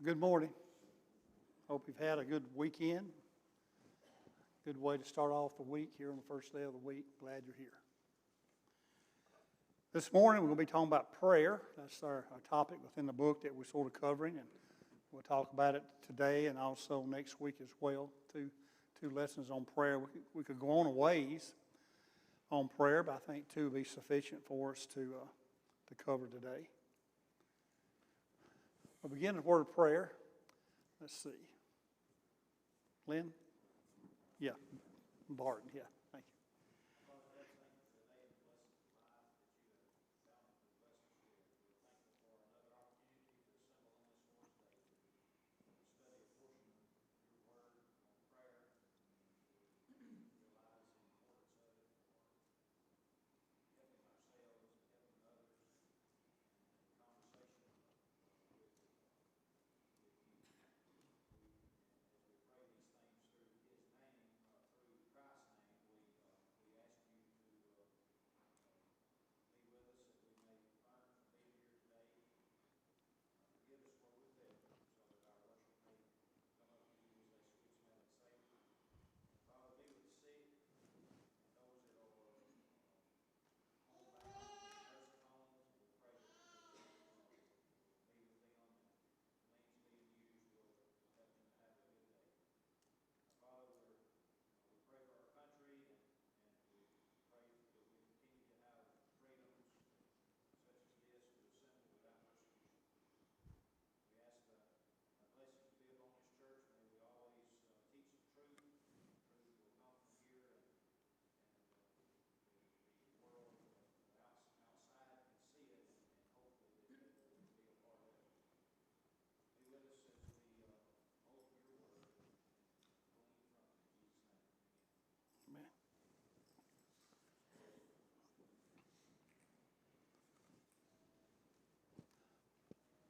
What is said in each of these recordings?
Good morning. Hope you've had a good weekend. Good way to start off the week here on the first day of the week. Glad you're here. This morning we're going to be talking about prayer. That's our topic within the book that we're sort of covering, and we'll talk about it today and also next week as well. Two lessons on prayer. We could go on a ways on prayer, but I think two will be sufficient for us to cover today. We'll begin with a word of prayer. Let's see. Lynn? Yeah. Barton, yeah. Thank you.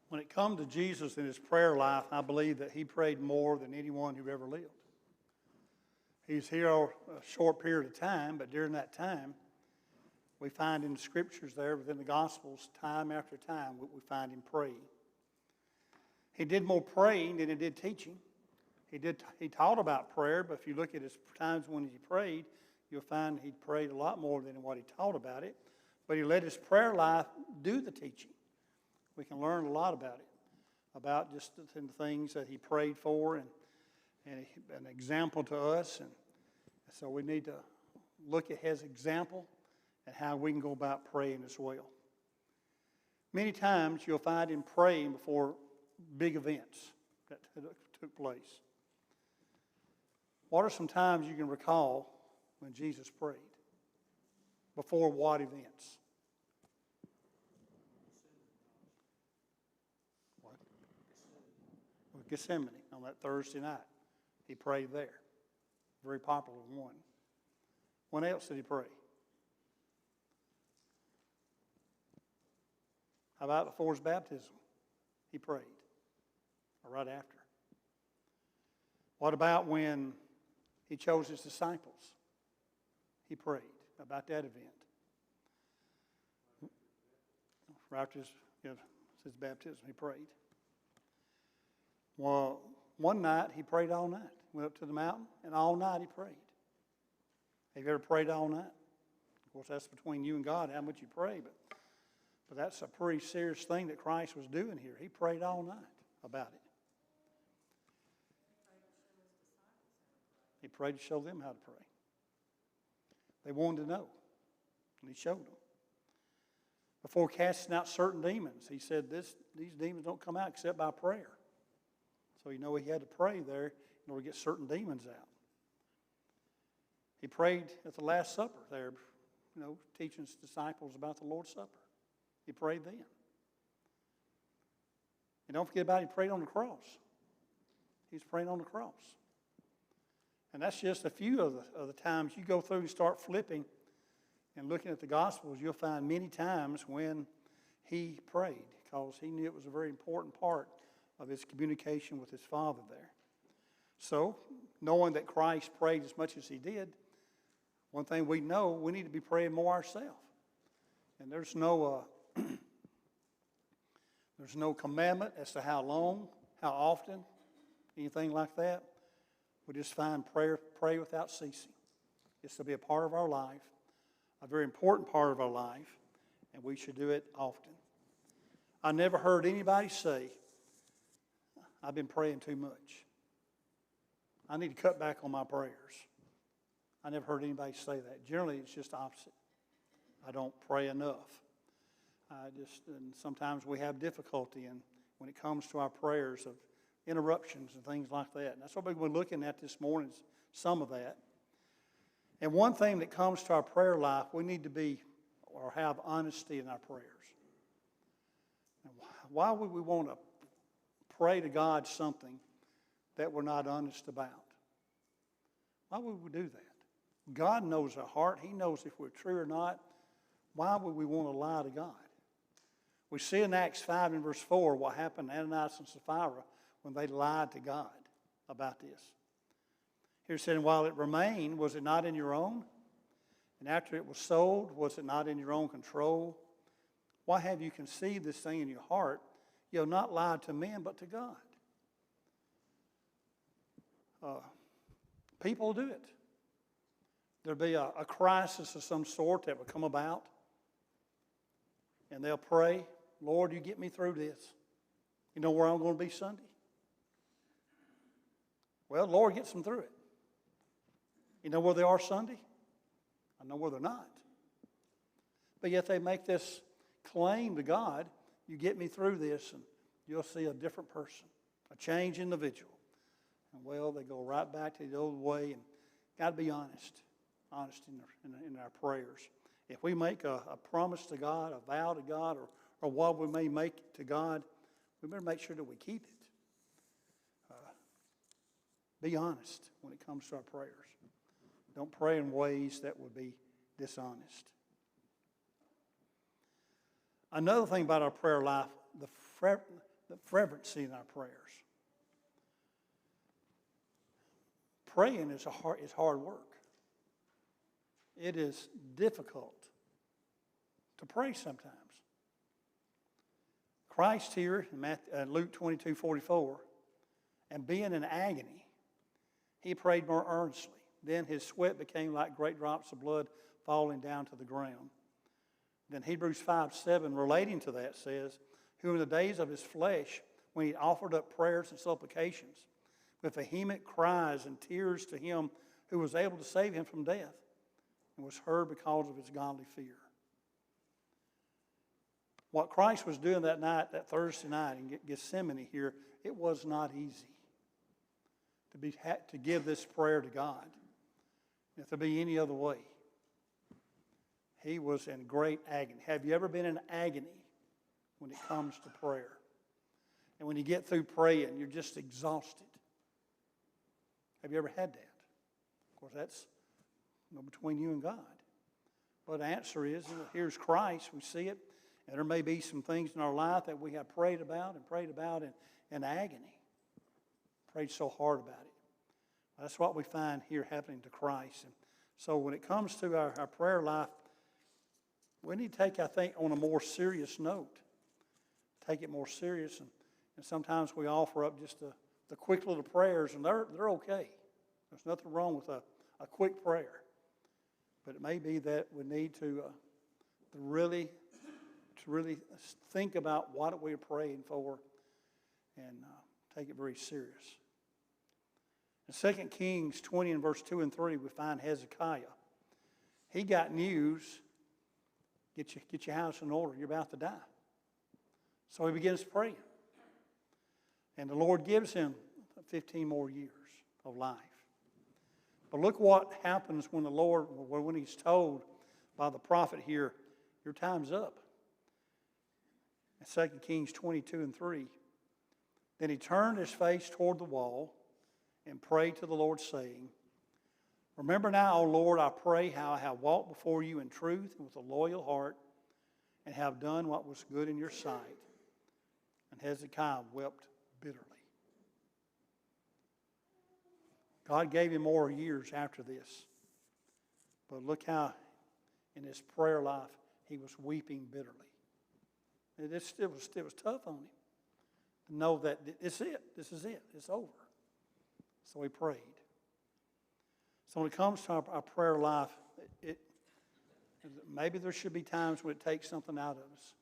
When it comes to Jesus and his prayer life, I believe that he prayed more than anyone who ever lived. He's here a short period of time, but during that time, we find in the scriptures there within the Gospels, time after time, we find him praying. He did more praying than he did teaching. He taught about prayer, but if you look at his times when he prayed, you'll find he prayed a lot more than what he taught about it. But he let his prayer life do the teaching. We can learn a lot about it, about just the things that he prayed for and an example to us. And so we need to look at his example and how we can go about praying as well. Many times you'll find him praying before big events that took place. What are some times you can recall when Jesus prayed? Before what events? Gethsemane on that Thursday night. He prayed there. Very popular one. When else did he pray? How about before his baptism? He prayed. Or right after. What about when he chose his disciples? He prayed about that event. Right after his baptism, he prayed. Well, one night he prayed all night. Went up to the mountain, and all night he prayed. Have you ever prayed all night? Of course, that's between you and God, how much you pray, but that's a pretty serious thing that Christ was doing here. He prayed all night about it. He prayed to show them how to pray. They wanted to know, and he showed them. Before casting out certain demons, he said, these demons don't come out except by prayer. So he had to pray there in order to get certain demons out. He prayed at the Last Supper there, teaching his disciples about the Lord's Supper. He prayed then. And don't forget about he prayed on the cross. He's praying on the cross. And that's just a few of the times you go through and start flipping and looking at the Gospels, you'll find many times when he prayed because he knew it was a very important part of his communication with his Father there. So, knowing that Christ prayed as much as he did, one thing we know, we need to be praying more ourselves. And there's no commandment as to how long how often, anything like that, we just find pray without ceasing. It's to be a part of our life, a very important part of our life, and we should do it often. I never heard anybody say, I've been praying too much. I need to cut back on my prayers. I never heard anybody say that. Generally, it's just the opposite. I don't pray enough. And sometimes we have difficulty when it comes to our prayers of interruptions and things like that. And that's what we're looking at this morning, is some of that. And one thing that comes to our prayer life, we need to be or have honesty in our prayers. And why would we want to pray to God something that we're not honest about? Why would we do that? God knows our heart. He knows if we're true or not. Why would we want to lie to God? We see in Acts 5 and verse 4 what happened to Ananias and Sapphira when they lied to God about this. Here it said, while it remained, was it not in your own? And after it was sold, was it not in your own control? Why have you conceived this thing in your heart? You have not lied to men, but to God. People do it. There'll be a crisis of some sort that will come about, and they'll pray, Lord, you get me through this. You know where I'm going to be Sunday? Well, Lord gets them through it. You know where they are Sunday? I know where they're not. But yet they make this claim to God, you get me through this, and you'll see a different person, a changed individual. And well, they go right back to the old way, and got to be honest in our prayers. If we make a promise to God, a vow to God, or what we may make to God, we better make sure that we keep it. Be honest when it comes to our prayers. Don't pray in ways that would be dishonest. Another thing about our prayer life, the fervency in our prayers. Praying is hard work. It is difficult to pray sometimes. Christ here in Luke 22:44, and being in agony, he prayed more earnestly. Then his sweat became like great drops of blood falling down to the ground. Then Hebrews 5:7, relating to that, says, who in the days of his flesh, when he offered up prayers and supplications, with vehement cries and tears to him who was able to save him from death, and was heard because of his godly fear. What Christ was doing that night, that Thursday night in Gethsemane here, it was not easy to give this prayer to God. If there be any other way. He was in great agony. Have you ever been in agony when it comes to prayer? And when you get through praying, you're just exhausted. Have you ever had that? Of course, that's between you and God. But the answer is, here's Christ. We see it. And there may be some things in our life that we have prayed about in agony. Prayed so hard about it. That's what we find here happening to Christ. And so when it comes to our prayer life, we need to take, I think, on a more serious note. Take it more serious. And sometimes we offer up just the quick little prayers, and they're okay. There's nothing wrong with a quick prayer. But it may be that we need to really think about what we're praying for and take it very serious. In 2 Kings 20 and verse 2 and 3, we find Hezekiah. He got news, get your house in order, you're about to die. So he begins praying. And the Lord gives him 15 more years of life. But look what happens when he's told by the prophet here, your time's up. In 2 Kings 22 and 3, then he turned his face toward the wall and prayed to the Lord, saying, remember now, O Lord, I pray how I have walked before you in truth and with a loyal heart, and have done what was good in your sight. And Hezekiah wept bitterly. God gave him more years after this. But look how in his prayer life he was weeping bitterly. It was tough on him. to know that it's it. This is it. It's over. So we prayed. So when it comes to our prayer life, maybe there should be times when it takes something out of us.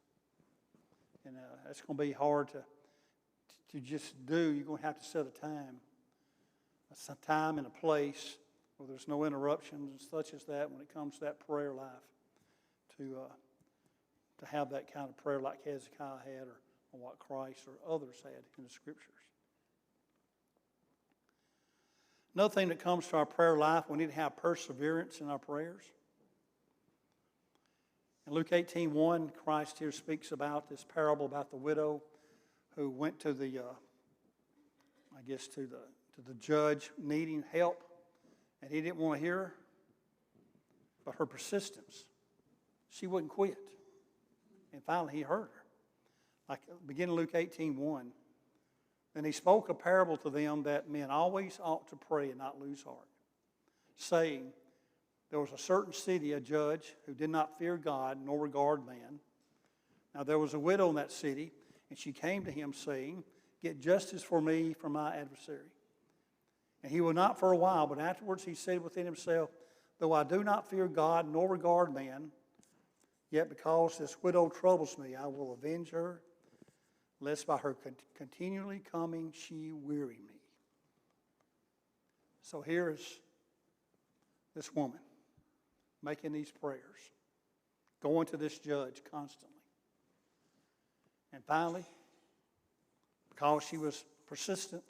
And it's going to be hard to just do. You're going to have to set a time and a place where there's no interruptions and such as that when it comes to that prayer life, to have that kind of prayer like Hezekiah had, or what Christ or others had in the Scriptures. Another thing that comes to our prayer life, we need to have perseverance in our prayers. In Luke 18:1, Christ here speaks about this parable about the widow who went to the judge needing help, and he didn't want to hear her. But her persistence, she wouldn't quit. And finally he heard her. Like beginning Luke 18:1. Then he spoke a parable to them that men always ought to pray and not lose heart, saying, there was a certain city, a judge, who did not fear God nor regard man. Now there was a widow in that city, and she came to him, saying, get justice for me from my adversary. And he would not for a while, but afterwards he said within himself, though I do not fear God nor regard man, yet because this widow troubles me, I will avenge her, lest by her continually coming she weary me. So here is this woman making these prayers, going to this judge constantly. And finally, because she was persistent,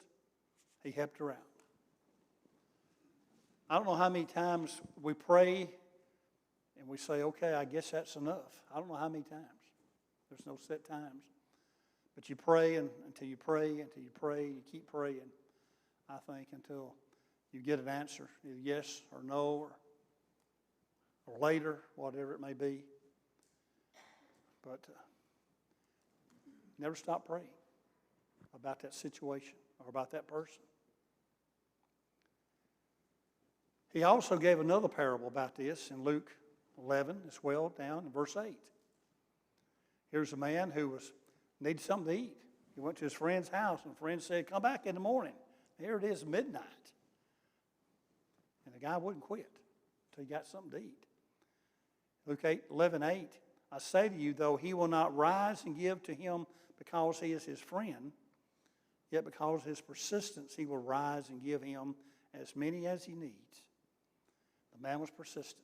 he helped her out. I don't know how many times we pray and we say, okay, I guess that's enough. I don't know how many times. There's no set times. But you pray until you pray, until you pray, you keep praying, I think, until you get an answer, either yes or no, or later, whatever it may be. But never stop praying about that situation or about that person. He also gave another parable about this in Luke 11 as well, down in verse 8. Here's a man who needed something to eat. He went to his friend's house, and the friend said, come back in the morning. Here it is, midnight. And the guy wouldn't quit until he got something to eat. Luke 11:8, I say to you, though he will not rise and give to him because he is his friend, yet because of his persistence he will rise and give him as many as he needs. The man was persistent.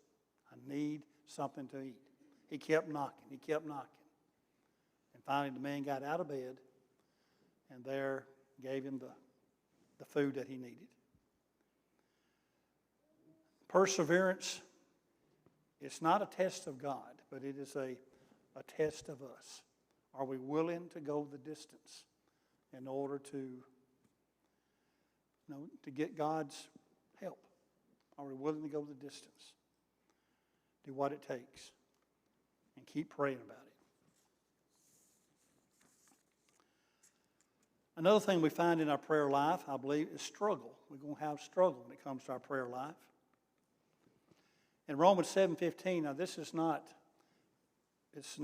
I need something to eat. He kept knocking. He kept knocking. And finally the man got out of bed and there gave him the food that he needed. Perseverance, it's not a test of God, but it is a test of us. Are we willing to go the distance in order to get God's help? Are we willing to go the distance? Do what it takes and keep praying about it. Another thing we find in our prayer life, I believe, is struggle. We're going to have struggle when it comes to our prayer life. In Romans 7:15, now this is not, it's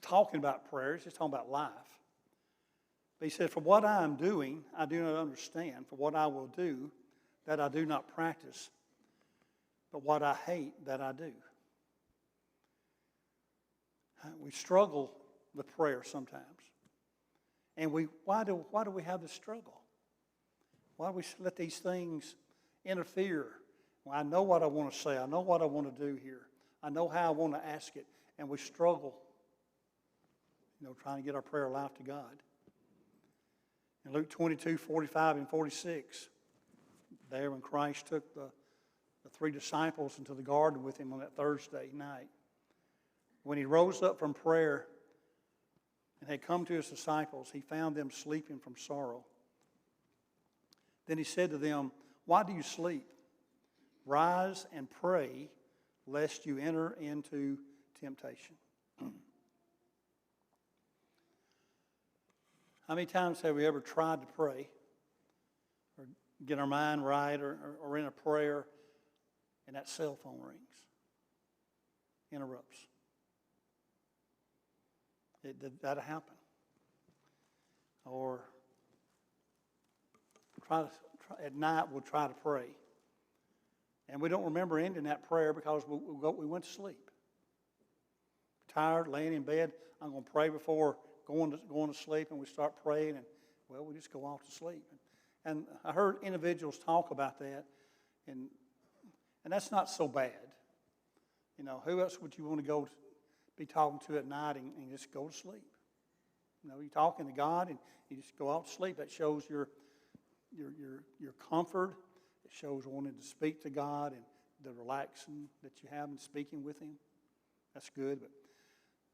talking about prayers, it's talking about life. But he said, for what I am doing, I do not understand. For what I will do, that I do not practice. But what I hate, that I do. We struggle with prayer sometimes. And why do we have this struggle? Why do we let these things interfere? Well, I know what I want to say. I know what I want to do here. I know how I want to ask it. And we struggle, trying to get our prayer life to God. In Luke 22:45 and 46, there when Christ took the three disciples into the garden with him on that Thursday night, when he rose up from prayer and had come to his disciples, he found them sleeping from sorrow. Then he said to them, why do you sleep? Rise and pray, lest you enter into temptation. How many times have we ever tried to pray or get our mind right or in a prayer and that cell phone rings, interrupts? That'll happen. or at night we'll try to pray. And we don't remember ending that prayer because we went to sleep. Tired, laying in bed, I'm going to pray before going to sleep, and we start praying, and, well, we just go off to sleep. And I heard individuals talk about that, and that's not so bad. You know, who else would you want to be talking to at night and just go to sleep? You know, you're talking to God, and you just go off to sleep. That shows your comfort. It shows wanting to speak to God and the relaxing that you have in speaking with Him. That's good.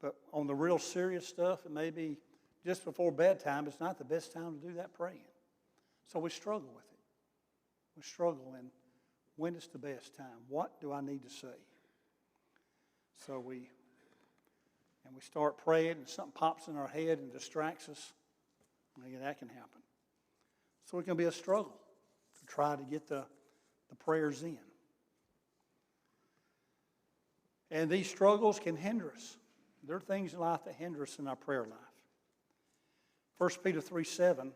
But on the real serious stuff, it may be just before bedtime. It's not the best time to do that praying. So we struggle with it. We struggle in when is the best time? What do I need to say? So we start praying, and something pops in our head and distracts us. Maybe that can happen. So it can be a struggle to try to get the prayers in. And these struggles can hinder us. There are things in life that hinder us in our prayer life. 1 Peter 3:7,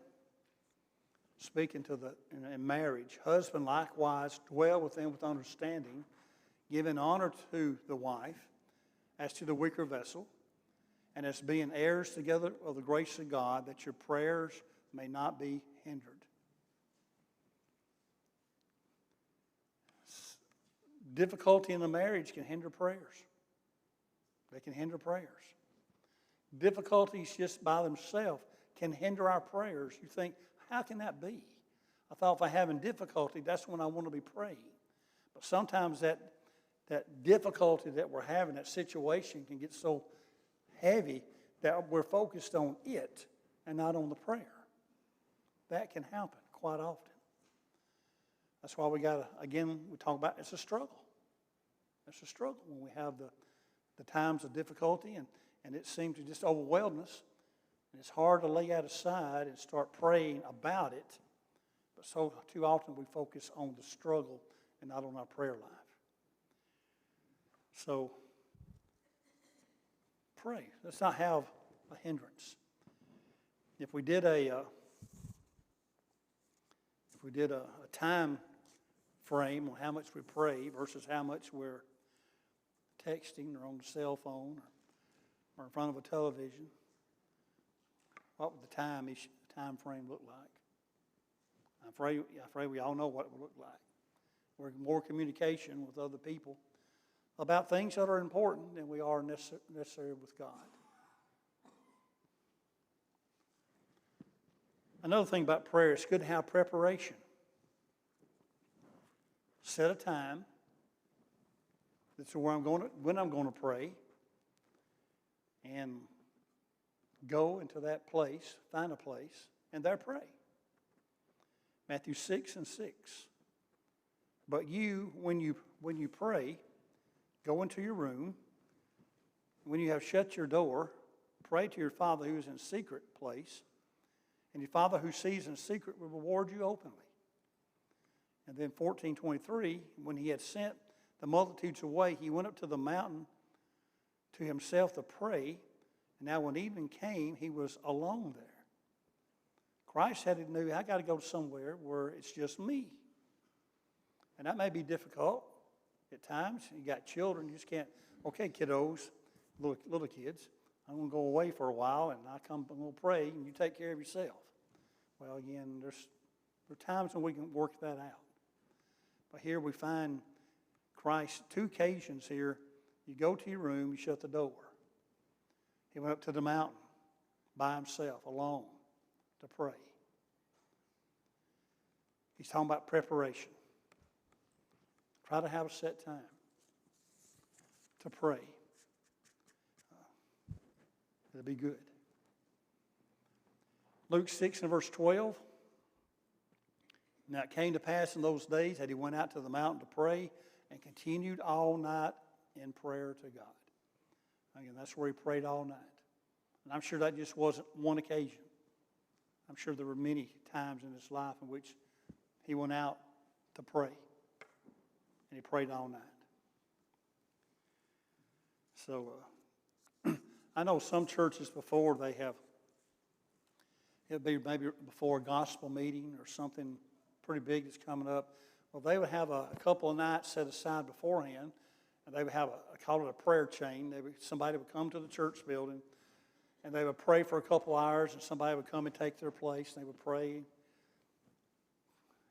speaking in marriage, husband likewise dwell with them with understanding, giving honor to the wife as to the weaker vessel, and as being heirs together of the grace of God, that your prayers may not be hindered. Difficulty in the marriage can hinder prayers. They can hinder prayers. Difficulties just by themselves can hinder our prayers. You think, how can that be? I thought if I'm having difficulty, that's when I want to be praying. But sometimes that difficulty that we're having, that situation, can get so heavy that we're focused on it and not on the prayer. That can happen quite often. That's why we talk about it's a struggle. It's a struggle when we have the times of difficulty and it seems to just overwhelm us. And it's hard to lay that aside and start praying about it. But so too often we focus on the struggle and not on our prayer life. So pray. Let's not have a hindrance. If we did a time frame on how much we pray versus how much we're texting or on the cell phone or in front of a television, what would the time frame look like? I'm afraid we all know what it would look like. We're in more communication with other people about things that are important than we are necessarily with God. Another thing about prayer, it's good to have preparation. Set a time. That's when I'm going to pray, and go into that place, find a place, and there pray. Matthew 6:6. But you, when you pray, go into your room. When you have shut your door, pray to your Father who is in secret place, and your Father who sees in secret will reward you openly. And then 14:23, when he had sent the multitudes away, he went up to the mountain to himself to pray. And now when evening came, he was alone there. Christ knew, I got to go somewhere where it's just me. And that may be difficult at times. You got children, you just can't, okay, kiddos, little kids, I'm going to go away for a while, and I'm going to pray, and you take care of yourself. Well, again, there are times when we can work that out. But here we find Christ, 2 occasions here, you go to your room, you shut the door. He went up to the mountain by himself, alone, to pray. He's talking about preparation. Try to have a set time to pray. It'll be good. Luke 6 and verse 12. Now it came to pass in those days that he went out to the mountain to pray and continued all night in prayer to God. Again, that's where he prayed all night. And I'm sure that just wasn't one occasion. I'm sure there were many times in his life in which he went out to pray. And he prayed all night. So, I know some churches before they have It'll be maybe before a gospel meeting or something pretty big that's coming up. Well, they would have a couple of nights set aside beforehand, and they would have I call it a prayer chain. Somebody would come to the church building, and they would pray for a couple hours, and somebody would come and take their place, and they would pray.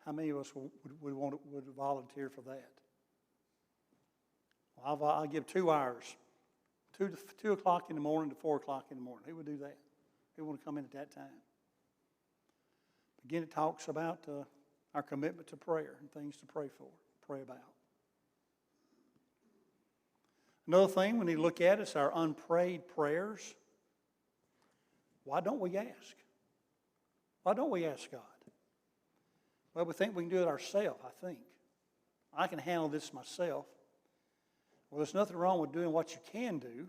How many of us would volunteer for that? Well, I'll give 2 hours, 2 o'clock in the morning to 4 o'clock in the morning. Who would do that? Who would want to come in at that time? Again, it talks about our commitment to prayer and things to pray for, pray about. Another thing we need to look at is our unprayed prayers. Why don't we ask? Why don't we ask God? Well, we think we can do it ourselves, I think. I can handle this myself. Well, there's nothing wrong with doing what you can do,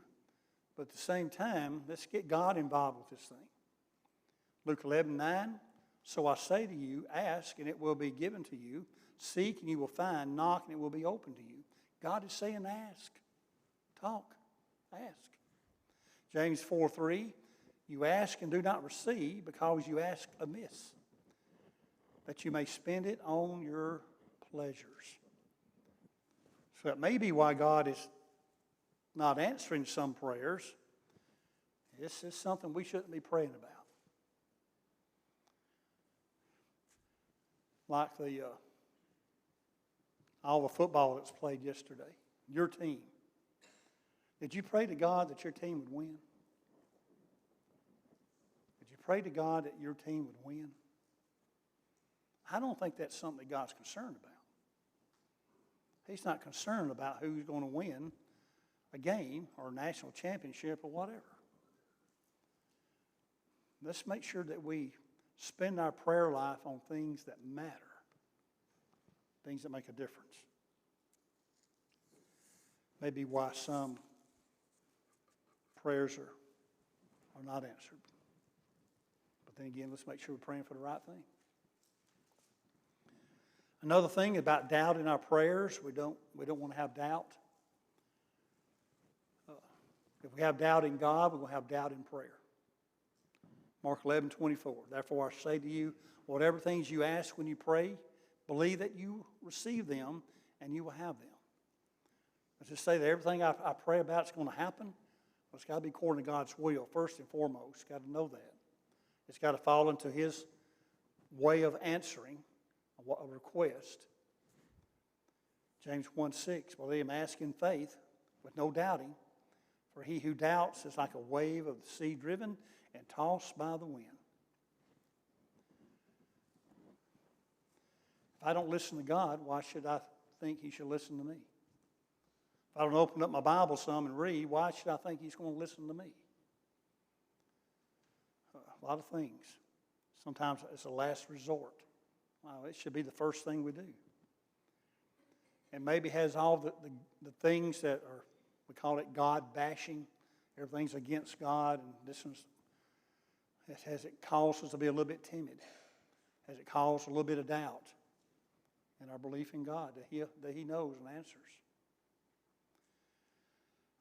but at the same time, let's get God involved with this thing. Luke 11:9, so I say to you, ask and it will be given to you. Seek and you will find. Knock and it will be open to you. God is saying ask. Talk. Ask. James 4:3, you ask and do not receive because you ask amiss, that you may spend it on your pleasures. So that may be why God is not answering some prayers. This is something we shouldn't be praying about. Like all the football that's played yesterday. Your team. Did you pray to God that your team would win? Did you pray to God that your team would win? I don't think that's something that God's concerned about. He's not concerned about who's going to win a game or a national championship or whatever. Let's make sure that we spend our prayer life on things that matter, things that make a difference. Maybe why some prayers are not answered. But then again, let's make sure we're praying for the right thing. Another thing about doubt in our prayers, we don't want to have doubt. If we have doubt in God, we're going to have doubt in prayer. Mark 11:24. Therefore I say to you, whatever things you ask when you pray, believe that you receive them and you will have them. Let's just say that everything I pray about is going to happen. Well, it's got to be according to God's will, first and foremost. It's got to know that. It's got to fall into His way of answering a request. James 1:6, well, they am asking in faith with no doubting, for he who doubts is like a wave of the sea driven and tossed by the wind. If I don't listen to God, why should I think He should listen to me? If I don't open up my Bible some and read, why should I think He's going to listen to me? A lot of things. Sometimes it's a last resort. Wow, it should be the first thing we do. And maybe has all the things that are, we call it God bashing. Everything's against God, and has it caused us to be a little bit timid? Has it caused a little bit of doubt in our belief in God that He knows and answers?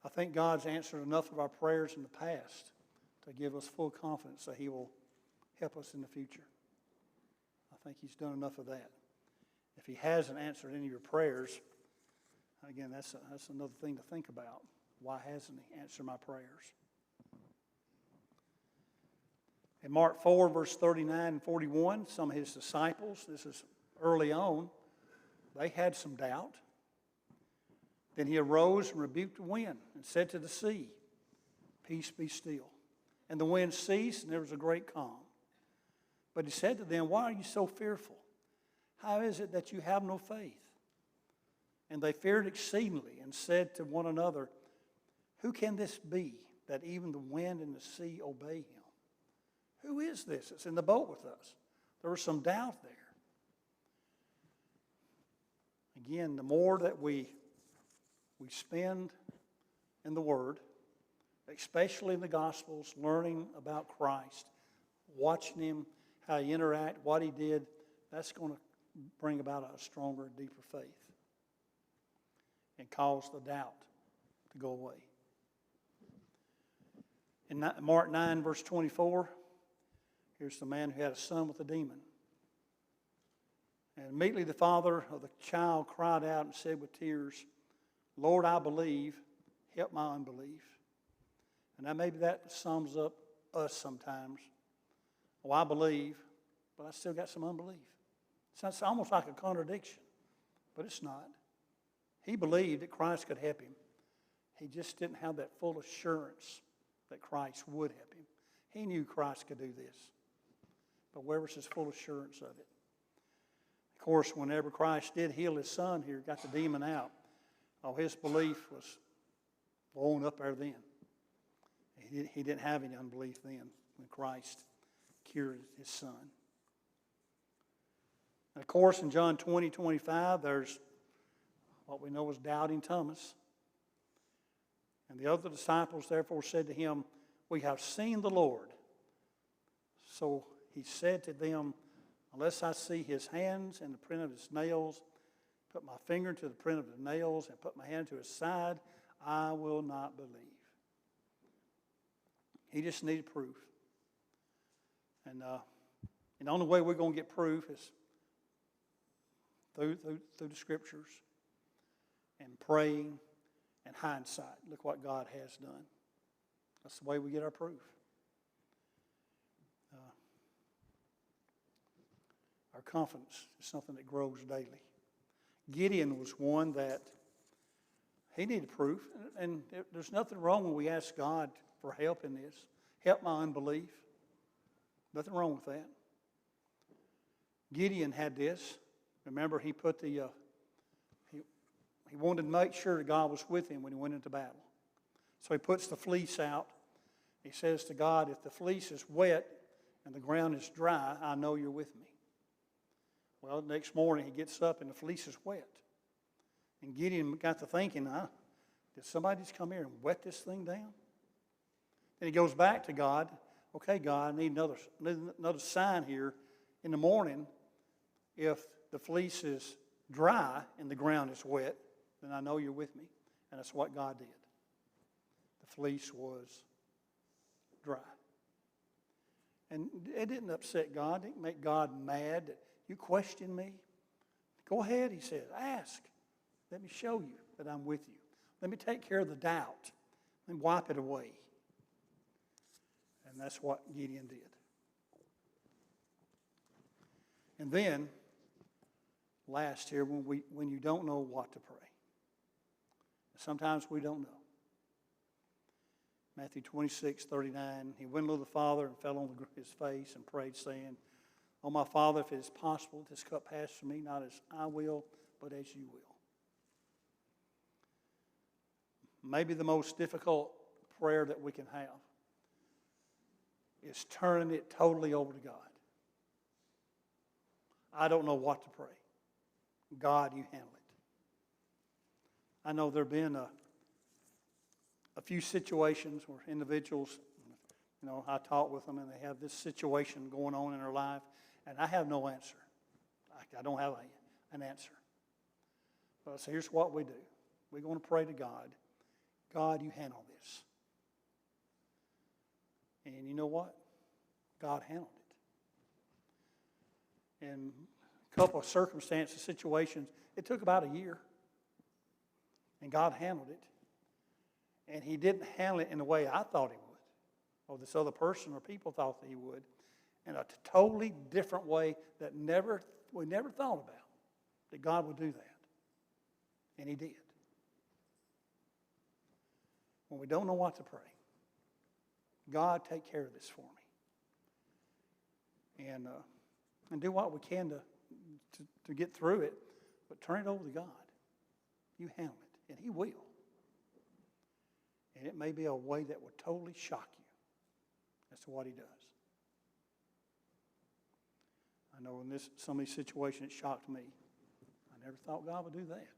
I think God's answered enough of our prayers in the past to give us full confidence that He will help us in the future. I think He's done enough of that. If He hasn't answered any of your prayers, again, that's another thing to think about. Why hasn't He answered my prayers? In Mark 4, verse 39 and 41, some of His disciples, this is early on, they had some doubt. Then He arose and rebuked the wind and said to the sea, peace be still. And the wind ceased and there was a great calm. But He said to them, why are you so fearful? How is it that you have no faith? And they feared exceedingly and said to one another, who can this be that even the wind and the sea obey Him? Who is this that's in the boat with us? There was some doubt there. Again, the more that we spend in the Word, especially in the Gospels, learning about Christ, watching Him, how He interacted, what He did, that's going to bring about a stronger, deeper faith and cause the doubt to go away. In Mark 9, verse 24, Here's the man who had a son with a demon. And immediately the father of the child cried out and said with tears, Lord, I believe, help my unbelief. And now maybe that sums up us sometimes. Oh, I believe, but I still got some unbelief. It's almost like a contradiction, but it's not. He believed that Christ could help him. He just didn't have that full assurance that Christ would help him. He knew Christ could do this, but where was his full assurance of it? Of course, whenever Christ did heal his son here, got the demon out, his belief was blown up there then. He didn't have any unbelief then when Christ cured his son. And of course, in John 20:25, there's what we know as doubting Thomas. And the other disciples therefore said to him, we have seen the Lord. So he said to them, unless I see his hands and the print of his nails, put my finger into the print of the nails, and put my hand to his side, I will not believe. He just needed proof. And the only way we're going to get proof is through the Scriptures and praying and hindsight. Look what God has done. That's the way we get our proof. Our confidence is something that grows daily. Gideon was one that he needed proof, and there's nothing wrong when we ask God for help in this. Help my unbelief. Nothing wrong with that. Gideon had this. Remember, he put he wanted to make sure that God was with him when he went into battle. So he puts the fleece out. He says to God, if the fleece is wet and the ground is dry, I know you're with me. Well, the next morning he gets up and the fleece is wet. And Gideon got to thinking, did somebody just come here and wet this thing down? Then he goes back to God. Okay, God, I need another sign here in the morning. If the fleece is dry and the ground is wet, then I know you're with me. And that's what God did. The fleece was dry. And it didn't upset God. It didn't make God mad that you question me. Go ahead, he said. Ask. Let me show you that I'm with you. Let me take care of the doubt. Let me wipe it away. And that's what Gideon did. And then, last here, when you don't know what to pray. Sometimes we don't know. Matthew 26:39, he went unto the Father and fell on his face and prayed, saying, O my Father, if it is possible, this cup pass from me, not as I will, but as you will. Maybe the most difficult prayer that we can have is turning it totally over to God. I don't know what to pray. God, you handle it. I know there have been a few situations where individuals, I talk with them and they have this situation going on in their life, and I have no answer. I don't have an answer. But so here's what we do. We're going to pray to God. God, you handle this. And you know what? God handled it. In a couple of circumstances, situations, it took about a year. And God handled it. And he didn't handle it in the way I thought he would, or this other person or people thought that he would, in a totally different way that we never thought about, that God would do that. And he did. When we don't know what to pray, God, take care of this for me. And do what we can to get through it, but turn it over to God. You handle it, and he will. And it may be a way that will totally shock you as to what he does. I know in some of these situations it shocked me. I never thought God would do that,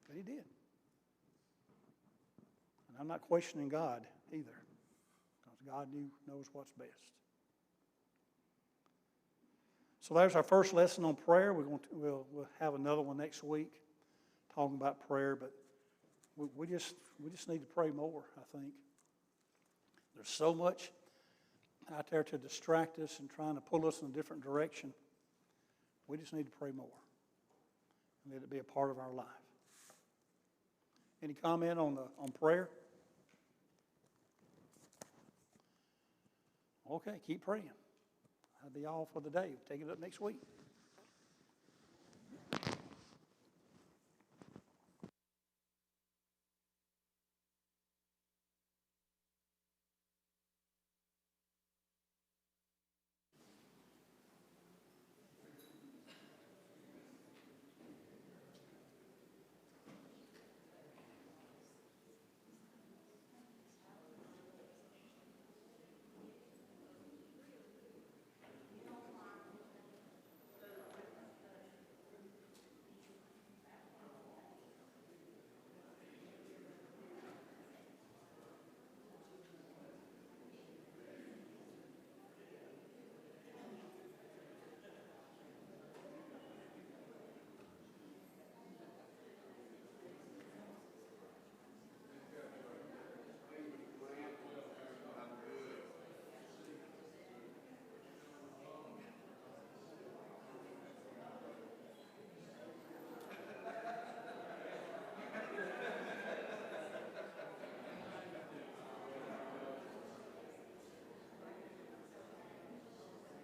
but he did. And I'm not questioning God either, because God knows what's best. So there's our first lesson on prayer. We'll have another one next week talking about prayer, but we just need to pray more, I think. There's so much out there to distract us and trying to pull us in a different direction. We just need to pray more and let it be a part of our life. Any comment on prayer? Okay, keep praying. That'll be all for the day. We'll take it up next week.